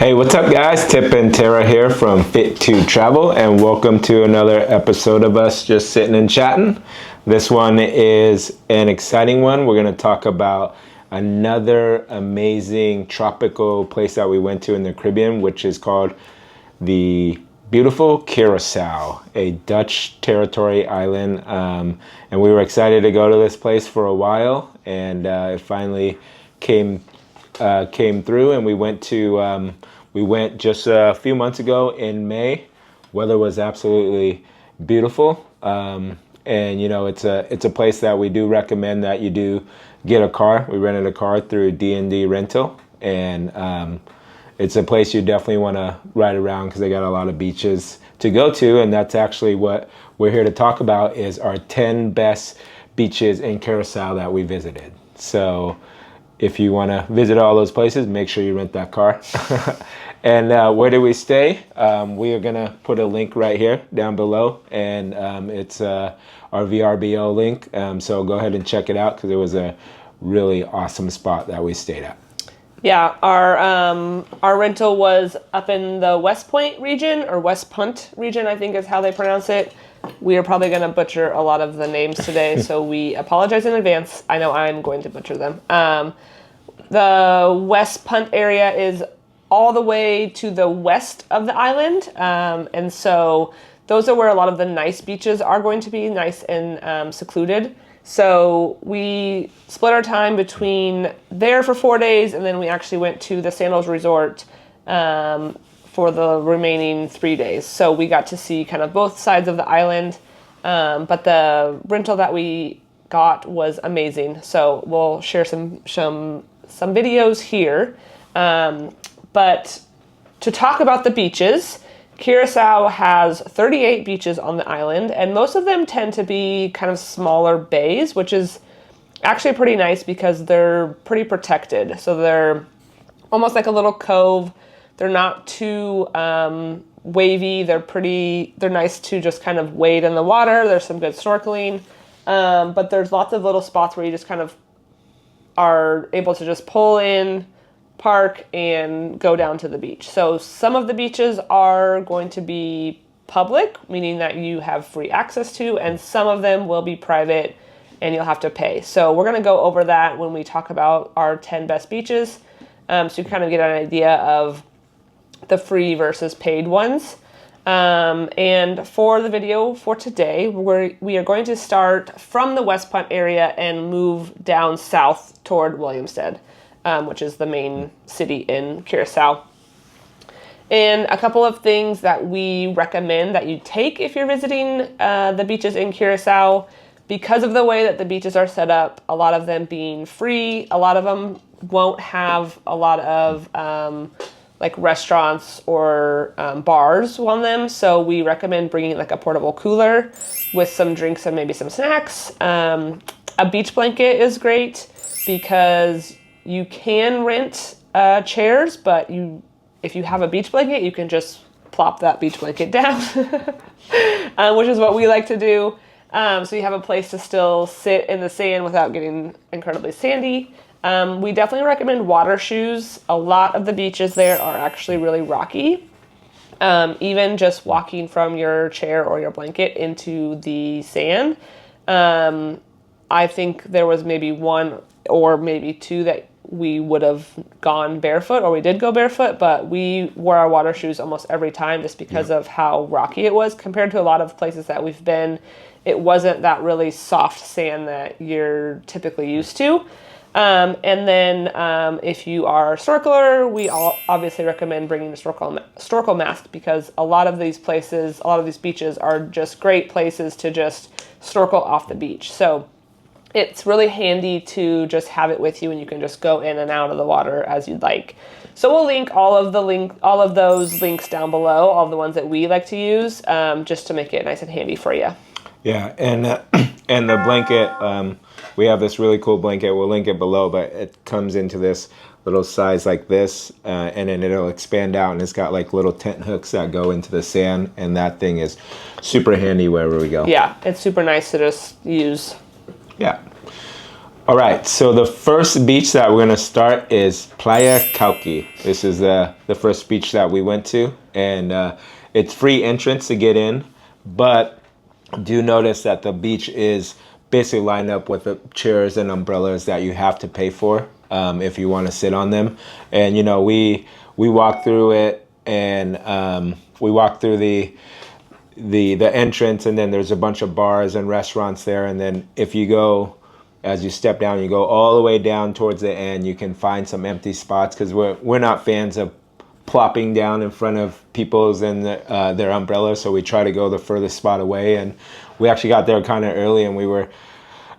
Hey, what's up guys? Tip and Tara here from Fit to Travel, and welcome to another episode of us just sitting and chatting. This one is an exciting one. We're going to talk about another amazing tropical place that we went to in the Caribbean, which is called the beautiful Curacao, a Dutch territory island. And we were excited to go to this place for a while, and it finally came through, and we went just a few months ago in May. Weather was absolutely beautiful, and you know it's a place that we do recommend that you do get a car. We rented a car through D&D rental, and it's a place you definitely want to ride around because they got a lot of beaches to go to, and that's actually what we're here to talk about is our 10 best beaches in Curacao that we visited. So if you want to visit all those places, make sure you rent that car. And where did we stay? We are going to put a link right here down below, and it's our VRBO link. So go ahead and check it out because it was a really awesome spot that we stayed at. Yeah, our rental was up in the West Point region, or West Punt region, I think is how they pronounce it. We are probably going to butcher a lot of the names today, so we apologize in advance. I know I'm going to butcher them. The West Punt area is all the way to the west of the island, and so those are where a lot of the nice beaches are going to be, nice and secluded. So we split our time between there for 4 days, and then we actually went to the Sandals Resort for the remaining 3 days. So we got to see kind of both sides of the island, but the rental that we got was amazing. So we'll share some videos here. But to talk about the beaches, Curacao has 38 beaches on the island, and most of them tend to be kind of smaller bays, which is actually pretty nice because they're pretty protected. So they're almost like a little cove. They're not too wavy. They're nice to just kind of wade in the water. There's some good snorkeling, but there's lots of little spots where you just kind of are able to just pull in, park, and go down to the beach. So some of the beaches are going to be public, meaning that you have free access to, and some of them will be private and you'll have to pay. So we're going to go over that when we talk about our 10 best beaches, so you kind of get an idea of the free versus paid ones. And for the video for today, we are going to start from the West Punt area and move down south toward Williamstead, which is the main city in Curacao. And a couple of things that we recommend that you take if you're visiting the beaches in Curacao, because of the way that the beaches are set up, a lot of them being free, a lot of them won't have a lot of like restaurants or bars on them. So we recommend bringing like a portable cooler with some drinks and maybe some snacks. A beach blanket is great because you can rent chairs, but if you have a beach blanket, you can just plop that beach blanket down, which is what we like to do. So you have a place to still sit in the sand without getting incredibly sandy. We definitely recommend water shoes. A lot of the beaches there are actually really rocky. Even just walking from your chair or your blanket into the sand. I think there was maybe one or maybe two that we would have gone barefoot, or we did go barefoot, but we wore our water shoes almost every time just because of how rocky it was compared to a lot of places that we've been. It wasn't that really soft sand that you're typically used to. And then if you are a snorkeler, we obviously recommend bringing a snorkel mask because a lot of these places, a lot of these beaches are just great places to just snorkel off the beach. So it's really handy to just have it with you, and you can just go in and out of the water as you'd like. So we'll link all of those links down below, all the ones that we like to use, just to make it nice and handy for you. Yeah, and the blanket, we have this really cool blanket. We'll link it below, but it comes into this little size like this, and then it'll expand out, and it's got like little tent hooks that go into the sand, and that thing is super handy wherever we go. Yeah, it's super nice to just use. Yeah. All right, so the first beach that we're gonna start is Playa Kalki. This is the first beach that we went to, and it's free entrance to get in, but do notice that the beach is basically lined up with the chairs and umbrellas that you have to pay for if you want to sit on them. And you know, we walked through it, and we walked through the entrance, and then there's a bunch of bars and restaurants there, and then if you go, as you step down, you go all the way down towards the end, you can find some empty spots, because we're not fans of plopping down in front of people's and their umbrellas, so we try to go the furthest spot away. And we actually got there kind of early, and we were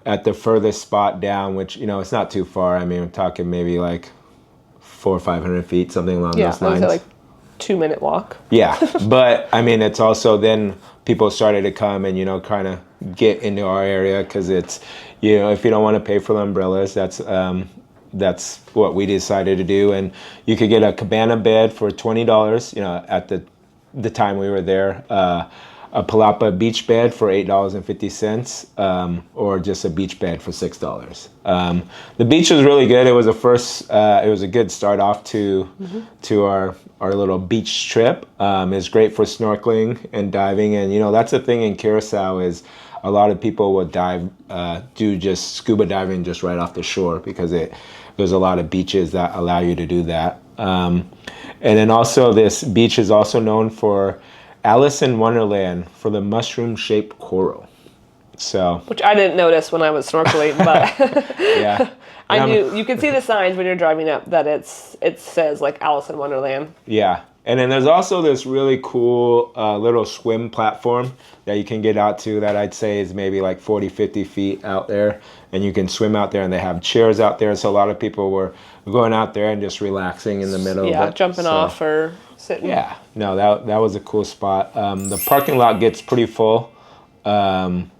at the furthest spot down, which, you know, it's not too far. I mean, we're talking maybe like 400 or 500 feet, something along those lines. Yeah, like 2-minute walk. Yeah, but I mean, it's also then people started to come and, you know, kind of get into our area, because it's, you know, if you don't want to pay for the umbrellas, that's what we decided to do. And you could get a cabana bed for $20, you know, at the time we were there, a palapa beach bed for $8.50, or just a beach bed for $6. The beach was really good. It was it was a good start off to our little beach trip. It's great for snorkeling and diving, and you know, that's the thing in Curacao is a lot of people will do just scuba diving just right off the shore, because there's a lot of beaches that allow you to do that. And then also, this beach is also known for Alice in Wonderland, for the mushroom-shaped coral. So, which I didn't notice when I was snorkeling, but yeah, I knew you can see the signs when you're driving up that it says like Alice in Wonderland. Yeah, and then there's also this really cool little swim platform that you can get out to, that I'd say is maybe like 40, 50 feet out there, and you can swim out there, and they have chairs out there, so a lot of people were going out there and just relaxing in the middle of it. Yeah, jumping off or sitting. Yeah, no, that was a cool spot. The parking lot gets pretty full.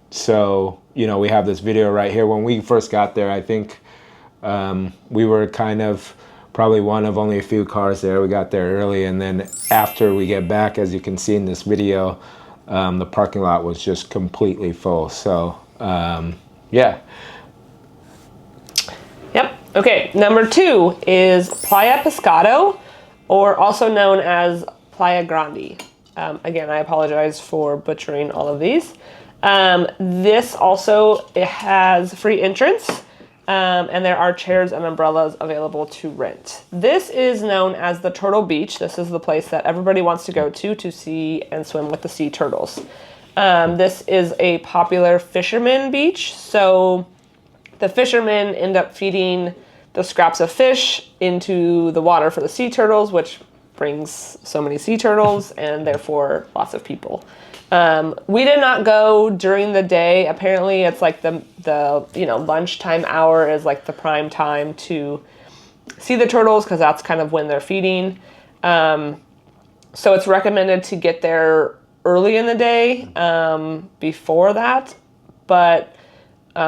So, you know, we have this video right here. When we first got there, I think we were kind of probably one of only a few cars there. We got there early, and then after we get back, as you can see in this video, the parking lot was just completely full. So, yeah. Yep. Okay, number 2 is Playa Piskado, or also known as Playa Grande. Again, I apologize for butchering all of these. This also, it has free entrance, and there are chairs and umbrellas available to rent. This is known as the Turtle Beach. This is the place that everybody wants to go to see and swim with the sea turtles. This is a popular fisherman beach, so the fishermen end up feeding the scraps of fish into the water for the sea turtles, which brings so many sea turtles and therefore lots of people. We did not go during the day. Apparently it's like the lunchtime hour is like the prime time to see the turtles, because that's kind of when they're feeding. So it's recommended to get there early in the day before that. But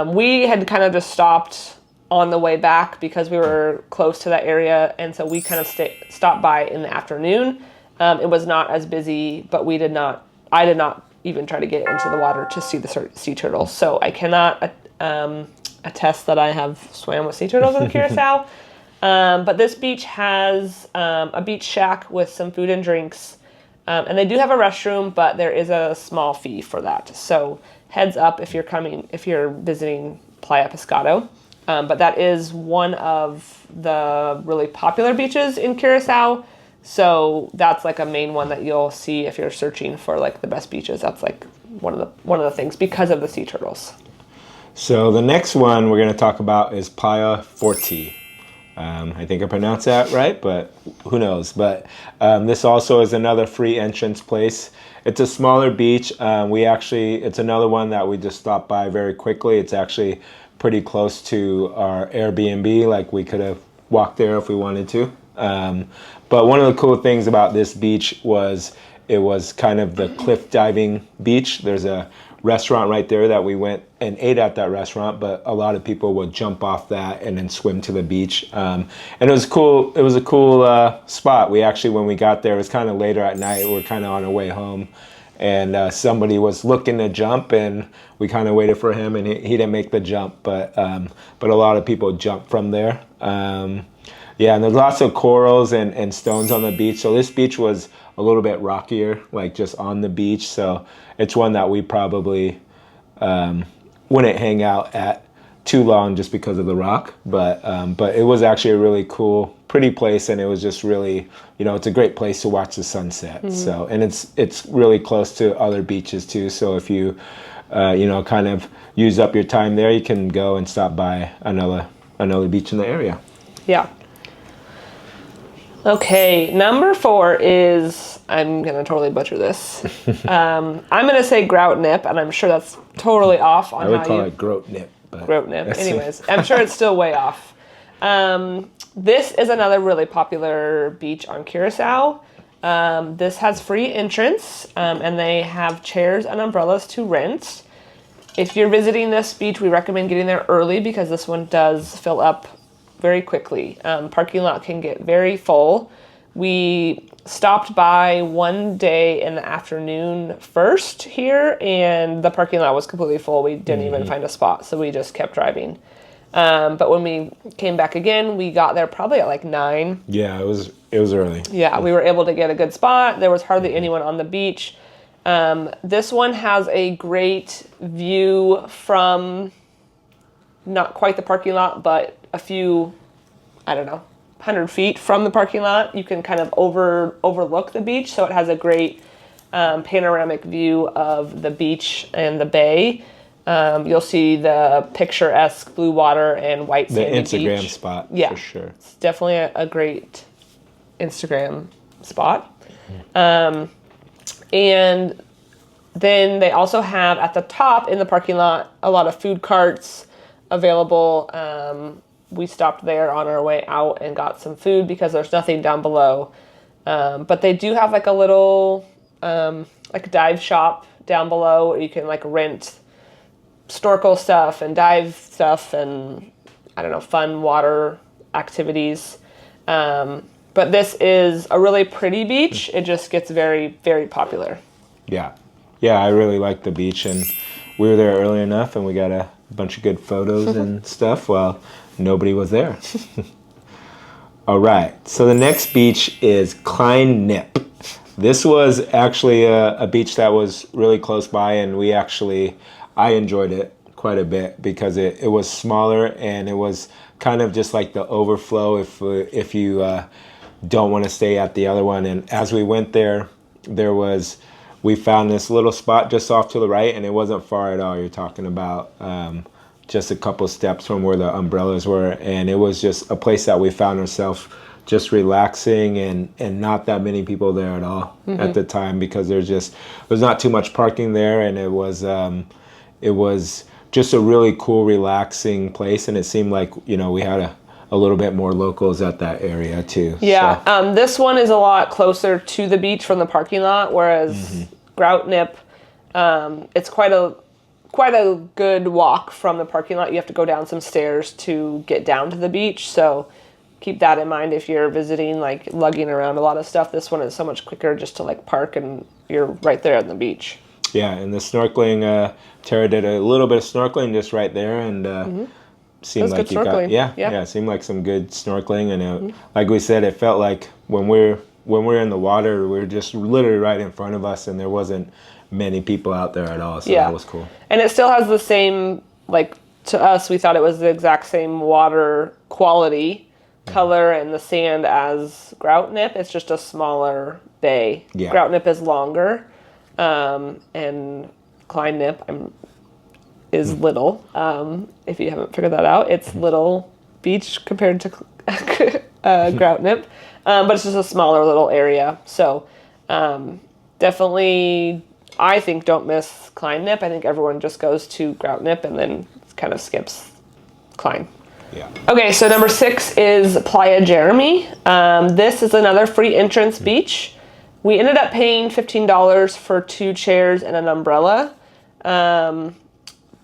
we had kind of just stopped on the way back because we were close to that area, and so we kind of stopped by in the afternoon. It was not as busy, but I did not even try to get into the water to see the sea turtles. So I cannot attest that I have swam with sea turtles in Curacao. But this beach has a beach shack with some food and drinks. And they do have a restroom, but there is a small fee for that. So heads up if you're visiting Playa Piskado. But that is one of the really popular beaches in Curacao. So that's like a main one that you'll see if you're searching for like the best beaches. That's like one of the things because of the sea turtles. So the next one we're going to talk about is Playa Forti. I think I pronounced that right, but who knows? But this also is another free entrance place. It's a smaller beach. It's another one that we just stopped by very quickly. It's actually pretty close to our Airbnb. Like, we could have walked there if we wanted to. But one of the cool things about this beach was it was kind of the cliff diving beach. There's a restaurant right there that we went and ate at that restaurant, but a lot of people would jump off that and then swim to the beach. And it was cool. It was a cool spot. We actually, when we got there, it was kind of later at night. We were kind of on our way home. and somebody was looking to jump, and we kind of waited for him, and he didn't make the jump, but a lot of people jumped from there. Yeah, and there's lots of corals and stones on the beach. So this beach was a little bit rockier, like just on the beach. So it's one that we probably wouldn't hang out at too long just because of the rock. But it was actually a really cool, pretty place, and it was just really, it's a great place to watch the sunset. Mm-hmm. So, and it's really close to other beaches too. So if you, kind of use up your time there, you can go and stop by another beach in the area. Yeah. Okay, number 4 is, I'm going to totally butcher this. I'm going to say Grote Knip, and I'm sure that's totally off on how you... I would call it Grote Knip. Grote Knip. Anyways, I'm sure it's still way off. This is another really popular beach on Curacao. This has free entrance, and they have chairs and umbrellas to rent. If you're visiting this beach, we recommend getting there early because this one does fill up very quickly. Parking lot can get very full. We stopped by one day in the afternoon first here, and the parking lot was completely full. We didn't even find a spot, so we just kept driving. But when we came back again, we got there probably at like 9. Yeah, it was early. Yeah, we were able to get a good spot. There was hardly anyone on the beach. This one has a great view from not quite the parking lot, but a few, 100 feet from the parking lot. You can kind of overlook the beach, so it has a great panoramic view of the beach and the bay. You'll see the picturesque blue water and white sandy beach. The Instagram spot, yeah, for sure. It's definitely a great Instagram spot. And then they also have at the top in the parking lot a lot of food carts available. We stopped there on our way out and got some food because there's nothing down below. But they do have like a little dive shop down below where you can like rent snorkel stuff and dive stuff and fun water activities. But this is a really pretty beach. It just gets very, very popular. Yeah, I really like the beach, and we were there early enough, and we got a bunch of good photos and stuff while nobody was there. All right, so the next beach is Klein Knip. This was actually a beach that was really close by, and I enjoyed it quite a bit because it was smaller, and it was kind of just like the overflow if you don't want to stay at the other one. And as we went there, we found this little spot just off to the right, and it wasn't far at all. You're talking about just a couple steps from where the umbrellas were, and it was just a place that we found ourselves just relaxing, and not that many people there at all at the time because there's not too much parking there, and it was just a really cool, relaxing place, and it seemed like we had a little bit more locals at that area too. Yeah, so. This one is a lot closer to the beach from the parking lot, whereas Grote Knip, it's quite a good walk from the parking lot. You have to go down some stairs to get down to the beach, so keep that in mind if you're visiting, like lugging around a lot of stuff. This one is so much quicker just to like park, and you're right there on the beach. Yeah, and the snorkeling, Tara did a little bit of snorkeling just right there, and seemed like you got it seemed like some good snorkeling, and like we said, it felt like when we're in the water, we're just literally right in front of us, and there wasn't many people out there at all, so that was cool. And it still has the same, like, to us, we thought it was the exact same water quality, color, and the sand as Grote Knip. It's just a smaller bay. Yeah. Grote Knip is longer, and Klein Knip is little. If you haven't figured that out, it's little beach compared to Grote Knip, but it's just a smaller little area. So definitely, I think, don't miss Klein Knip. I think everyone just goes to Grote Knip and then kind of skips Klein. Yeah. Okay, so number 6 is Playa Jeremi. This is another free entrance beach. We ended up paying $15 for 2 chairs and an umbrella.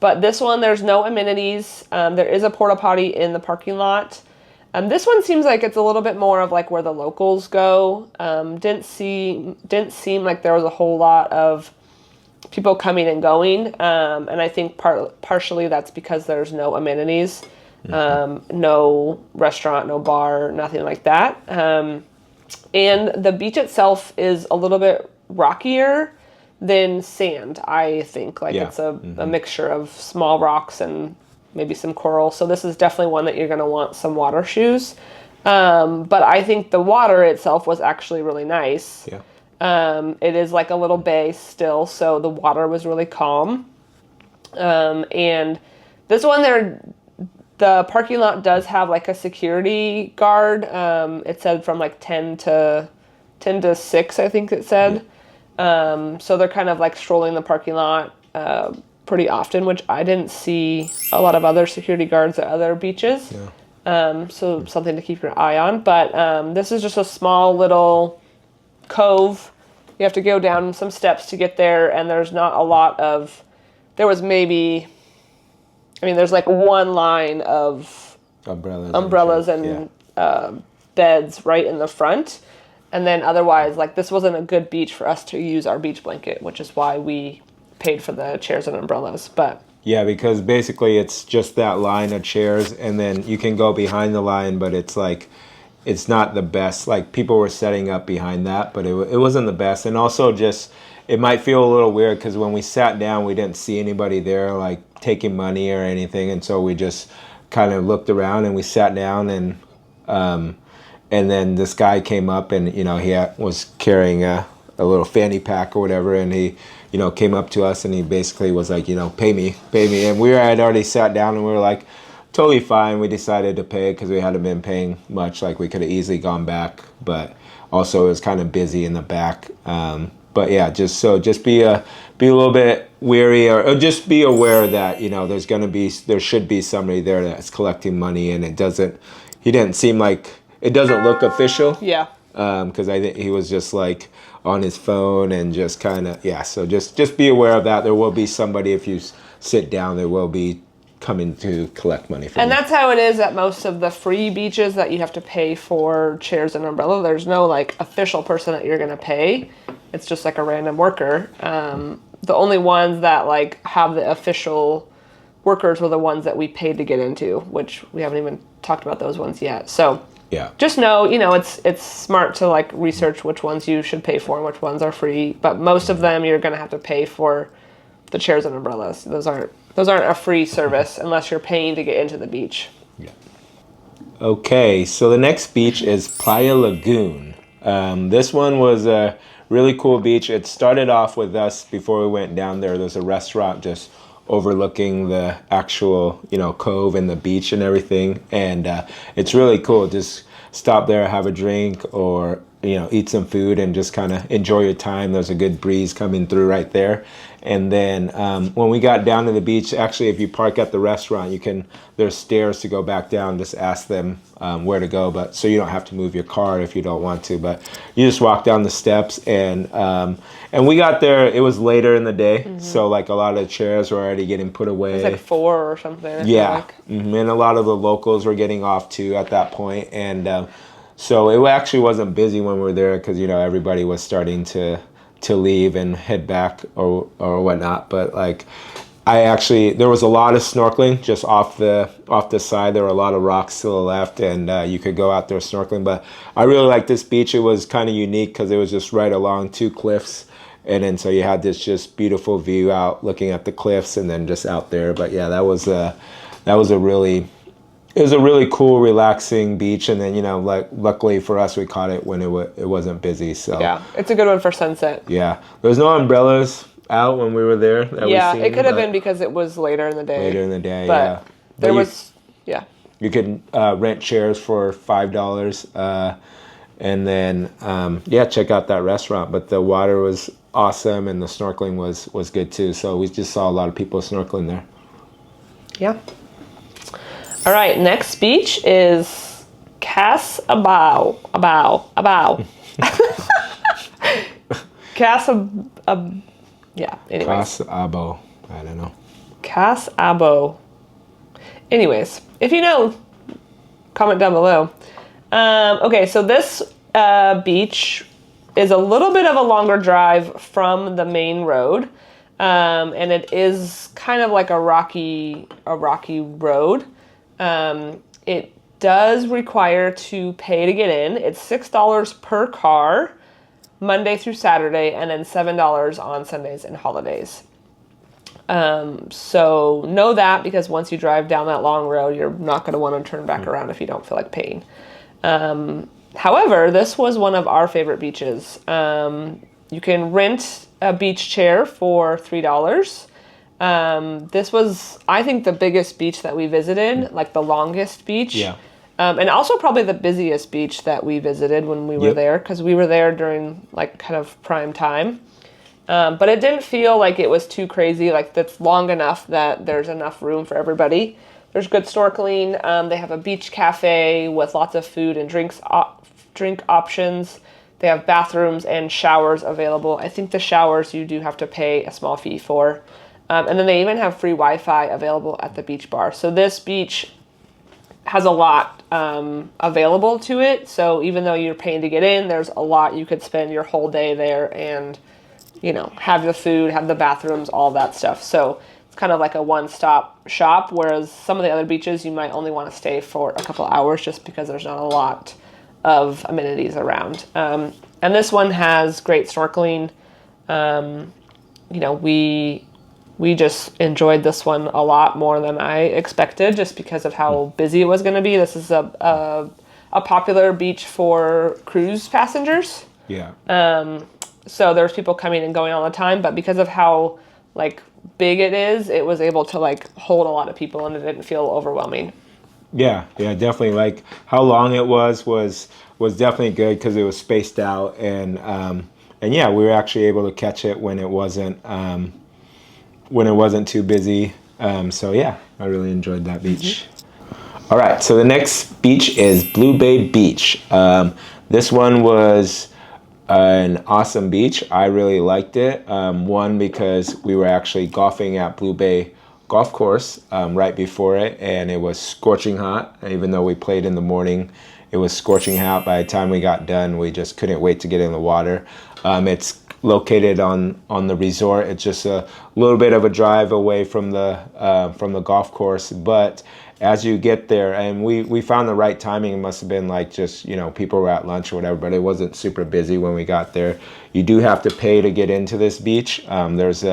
But this one, there's no amenities. There is a porta potty in the parking lot. This one seems like it's a little bit more of like where the locals go. Didn't seem like there was a whole lot of people coming and going. And I think partially that's because there's no amenities, no restaurant, no bar, nothing like that. And the beach itself is a little bit rockier than sand, I think. Like it's a mixture of small rocks and maybe some coral. So this is definitely one that you're going to want some water shoes. But I think the water itself was actually really nice. Yeah. It is like a little bay still, so the water was really calm. And this one there, the parking lot does have like a security guard. It said from like 10 to 6, I think it said. So they're kind of like strolling the parking lot pretty often, which I didn't see a lot of other security guards at other beaches. Yeah. So something to keep your eye on. But this is just a small little cove. You have to go down some steps to get there, and there's not a lot of, there was maybe, I mean, there's like one line of umbrellas and beds right in the front. And then otherwise, like, this wasn't a good beach for us to use our beach blanket, which is why we paid for the chairs and umbrellas. But yeah, because basically it's just that line of chairs, and then you can go behind the line, but it's like, it's not the best. Like, people were setting up behind that, but it wasn't the best. And also just, it might feel a little weird because when we sat down, we didn't see anybody there, like, taking money or anything. And so we just kind of looked around and we sat down, and then this guy came up, and, you know, he was carrying a little fanny pack or whatever, and he, you know, came up to us and he basically was like, you know, pay me. And we had already sat down and we were like, totally fine. We decided to pay because we hadn't been paying much. Like, we could have easily gone back, but also it was kind of busy in the back. But yeah, just be a little bit weary, or just be aware that, you know, there should be somebody there that's collecting money, and it doesn't look official. yeah. Because I think he was just like on his phone and just kind of, yeah. So just be aware of that. There will be somebody, if you sit down, there will be coming to collect money from you. And that's how it is at most of the free beaches that you have to pay for chairs and umbrella. There's no like official person that you're gonna pay. It's just like a random worker. The only ones that like have the official workers were the ones that we paid to get into, which we haven't even talked about those ones yet. So yeah, just know, you know, it's smart to like research which ones you should pay for and which ones are free. But most of them you're gonna have to pay for the chairs and umbrellas. Those aren't a free service unless you're paying to get into the beach. Yeah. Okay, so the next beach is Playa Lagun. This one was a really cool beach. It started off with us before we went down there. There's a restaurant just overlooking the actual, you know, cove and the beach and everything. And it's really cool. Just stop there, have a drink, or, you know, eat some food and just kind of enjoy your time. There's a good breeze coming through right there. And then when we got down to the beach, actually, if you park at the restaurant, there's stairs to go back down. Just ask them where to go, but so you don't have to move your car if you don't want to. But you just walk down the steps, and we got there. It was later in the day, so like a lot of the chairs were already getting put away. It was like 4 or something. Yeah, and a lot of the locals were getting off too at that point, and so it actually wasn't busy when we were there because, you know, everybody was starting to leave and head back or whatnot. But like, there was a lot of snorkeling just off the side. There were a lot of rocks to the left, and you could go out there snorkeling. But I really liked this beach. It was kind of unique because it was just right along 2 cliffs, and then so you had this just beautiful view out looking at the cliffs and then just out there. But yeah, it was a really cool, relaxing beach. And then, you know, like, luckily for us, we caught it when it wasn't busy. So yeah, it's a good one for sunset. Yeah, there's no umbrellas out when we were there. It could have been because it was later in the day. But there was, yeah. You could rent chairs for $5, and then check out that restaurant. But the water was awesome, and the snorkeling was good too. So we just saw a lot of people snorkeling there. Yeah. All right, next beach is Cas Abao. Cas Abao. Yeah, anyways. Cas Abao. I don't know. Cas Abao. Anyways, if you know, comment down below. Okay, so this beach is a little bit of a longer drive from the main road. And it is kind of like a rocky road. It does require to pay to get in. It's $6 per car, Monday through Saturday, and then $7 on Sundays and holidays. So know that, because once you drive down that long road, you're not going to want to turn back around if you don't feel like paying. However, this was one of our favorite beaches. You can rent a beach chair for $3. This was, I think, the biggest beach that we visited, like the longest beach. Yeah. And also probably the busiest beach that we visited when we were there, because we were there during like kind of prime time. But it didn't feel like it was too crazy. Like, that's long enough that there's enough room for everybody. There's good snorkeling. They have a beach cafe with lots of food and drink options. They have bathrooms and showers available. I think the showers you do have to pay a small fee for. And then they even have free Wi-Fi available at the beach bar. So this beach has a lot available to it. So even though you're paying to get in, there's a lot. You could spend your whole day there and, you know, have the food, have the bathrooms, all that stuff. So it's kind of like a one-stop shop, whereas some of the other beaches you might only want to stay for a couple hours just because there's not a lot of amenities around. And this one has great snorkeling. You know, we just enjoyed this one a lot more than I expected, just because of how busy it was going to be. This is a popular beach for cruise passengers. Yeah. So there's people coming and going all the time, but because of how like big it is, it was able to like hold a lot of people, and it didn't feel overwhelming. Yeah, definitely. Like, how long it was definitely good because it was spaced out, and yeah, we were actually able to catch it when it wasn't too busy. So yeah, I really enjoyed that beach. Mm-hmm. All right, so the next beach is Blue Bay Beach. This one was an awesome beach. I really liked it. One, because we were actually golfing at Blue Bay Golf Course right before it, and it was scorching hot. Even though we played in the morning, it was scorching hot. By the time we got done, we just couldn't wait to get in the water. It's located on the resort. It's just a little bit of a drive away from the golf course, but as you get there, and we found the right timing. It must have been like just, you know, people were at lunch or whatever, but it wasn't super busy when we got there. You do have to pay to get into this beach. There's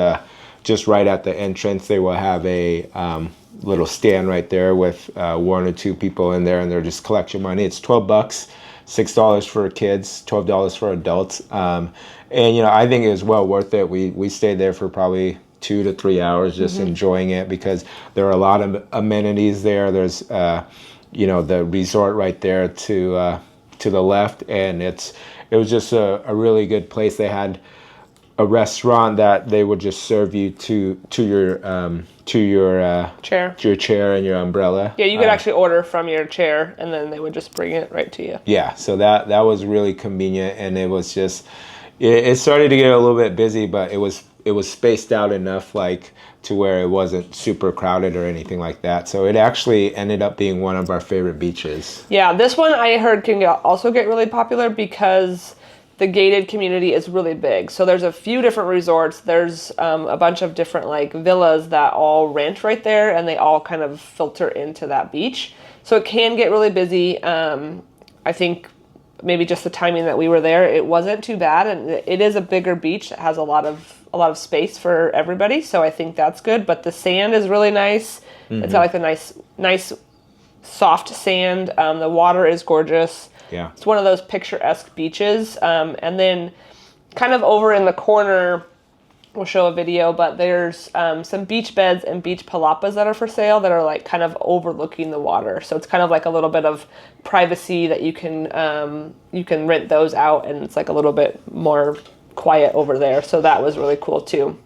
just right at the entrance, they will have a little stand right there with one or two people in there, and they're just collecting money. It's $12, $6 for kids, $12 for adults. And, you know, I think it was well worth it. We stayed there for probably 2 to 3 hours just enjoying it, because there are a lot of amenities there. There's, you know, the resort right there to the left, and it was just a really good place. They had a restaurant that they would just serve you to your chair and your umbrella. Yeah, you could actually order from your chair, and then they would just bring it right to you. Yeah, so that was really convenient, and it was just it started to get a little bit busy, but it was spaced out enough, like, to where it wasn't super crowded or anything like that. So it actually ended up being one of our favorite beaches. Yeah, this one I heard can also get really popular because the gated community is really big. So there's a few different resorts. There's a bunch of different like villas that all rent right there, and they all kind of filter into that beach. So it can get really busy. I think maybe just the timing that we were there, it wasn't too bad, and it is a bigger beach that has a lot of space for everybody. So I think that's good. But the sand is really nice. Mm-hmm. It's got like a nice soft sand. The water is gorgeous. Yeah. It's one of those picturesque beaches. And then kind of over in the corner, we'll show a video, but there's some beach beds and beach palapas that are for sale that are like kind of overlooking the water. So it's kind of like a little bit of privacy that you can rent those out, and it's like a little bit more quiet over there. So that was really cool too.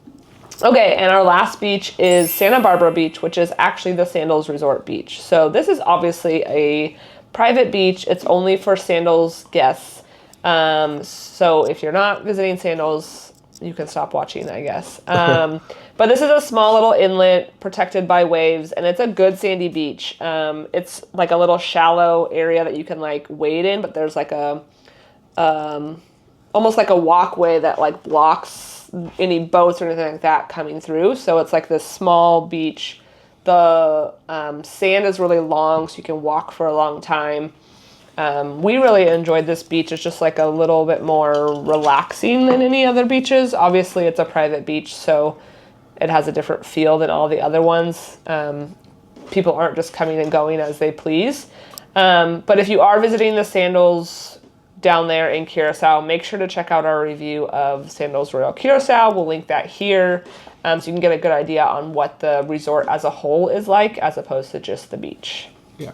Okay, and our last beach is Santa Barbara Beach, which is actually the Sandals Resort Beach. So this is obviously a private beach. It's only for Sandals guests. So if you're not visiting Sandals, you can stop watching, I guess. But this is a small little inlet protected by waves, and it's a good sandy beach. It's like a little shallow area that you can like wade in, but there's like a almost like a walkway that like blocks any boats or anything like that coming through. So it's like this small beach. The sand is really long, so you can walk for a long time. We really enjoyed this beach. It's just like a little bit more relaxing than any other beaches. Obviously, it's a private beach, so it has a different feel than all the other ones. People aren't just coming and going as they please. But if you are visiting the Sandals down there in Curacao, make sure to check out our review of Sandals Royal Curacao. We'll link that here, so you can get a good idea on what the resort as a whole is like, as opposed to just the beach. Yeah.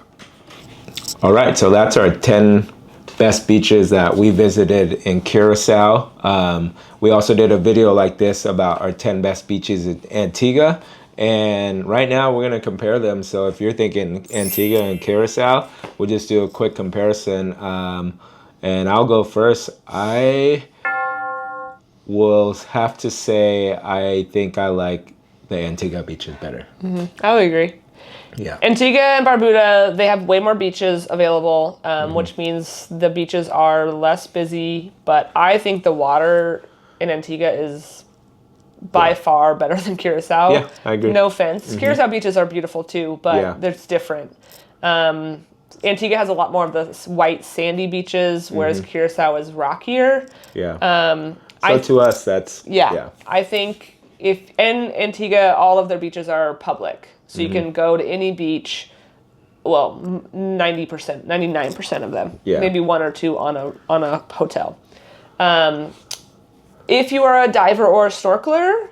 All right, so that's our 10 best beaches that we visited in Curacao. We also did a video like this about our 10 best beaches in Antigua. And right now we're going to compare them. So if you're thinking Antigua and Curacao, we'll just do a quick comparison. And I'll go first. I will have to say I think I like the Antigua beaches better. I would agree. Yeah. Antigua and Barbuda, they have way more beaches available, which means the beaches are less busy. But I think the water in Antigua is by far better than Curacao. Yeah, I agree. No offense. Curacao beaches are beautiful too, but they're different. Antigua has a lot more of the white sandy beaches, whereas Curacao is rockier. Yeah. So to us, that's... Yeah. I think in Antigua, all of their beaches are public. So you can go to any beach, well, 90%, 99% of them. Yeah. Maybe one or two on a hotel. If you are a diver or a snorkeler,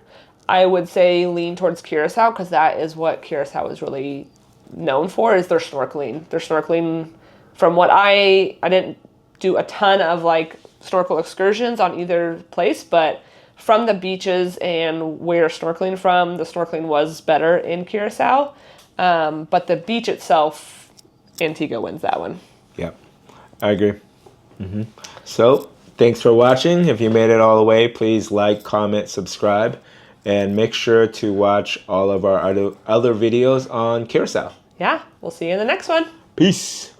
I would say lean towards Curacao, because that is what Curacao is really known for, is their snorkeling. Their snorkeling, from what I didn't do a ton of like snorkel excursions on either place, but from the beaches and where snorkeling from, the snorkeling was better in Curacao. But the beach itself, Antigua wins that one. Yep, I agree. So, thanks for watching. If you made it all the way, please like, comment, subscribe, and make sure to watch all of our other videos on Curacao. Yeah, we'll see you in the next one. Peace.